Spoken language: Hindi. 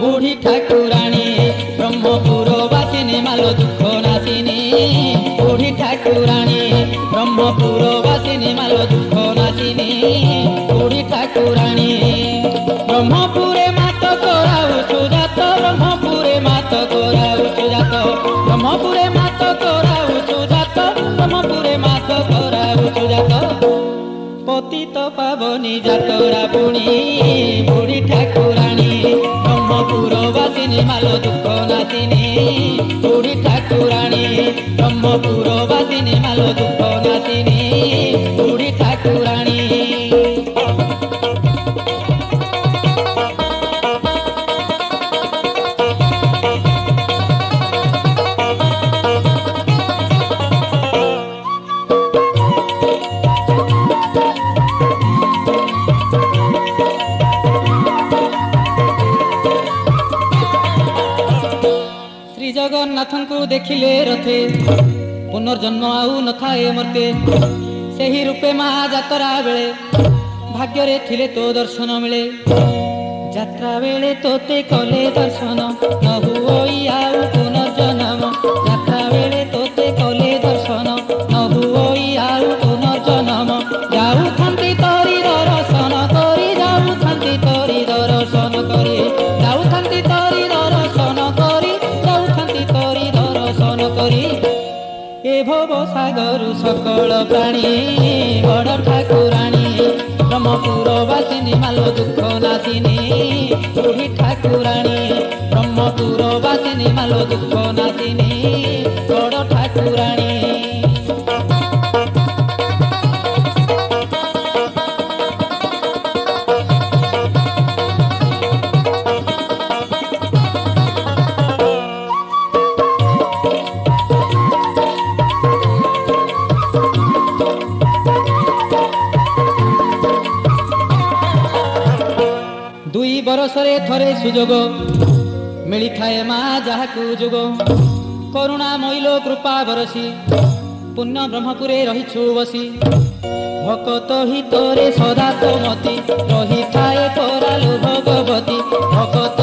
बुढ़ी ठाकुराणी ब्रह्मपुर बासिनी मालो दुख नासिनी बुढ़ी ठाकुराणी ब्रह्मपुर बासिनी मालो दुख नासिनी बुढ़ी ठाकुराणी ब्रह्मपुरे मात कराऊ सुजात ब्रह्मपुरे मात कराऊ सुजात ब्रह्मपुरे मात कराऊ सुजात ब्रह्मपुरे मात कराऊ सुजात पतित पावनी जातरा पुणी बुढ़ी ठाकुराणी ब्रह्मपुर बासिनी मालो दुख नासिनी बुढ़ी ठाकुराणी ब्रह्मपुर बासिनी मालो दुख नासिनी बुढ़ी ठाकुराणी जगन्नाथन को देखिले रथे पुनर्जन्म आउ न थाए मर्ते सही रूपे माँ जातरा बेले भाग्य रे थिले तो दर्शन मिले जात्रा बेले तोते कले दर्शन न हुई आउ पुनर्जन्म जात्रा बेले तोते कले दर्शन न हुई आउ पुनर्जन्म जाऊ थांती तोरी दर्शन करी जाऊ थांती तोरी दर्शन करी जाऊ थांती तोरी दर्शन करी ए भव सागर सकल प्राणी बड़ ठाकुराणी ब्रह्मपुर बासिनी मालो दुख नासिनी बुढ़ी ठाकुराणी ब्रह्मपुर बासिनी मालो दुख नासिनी बड़ ठाकुराणी दुई बरसरे थरे सुजोग मिली थाए माँ जहाकू जोग करुणा मैलो कृपा बरसी पुण्य ब्रह्मपुरे रहिछु बसी भकत हितरे सदा तो मती रही थाए करालु भगवती भकत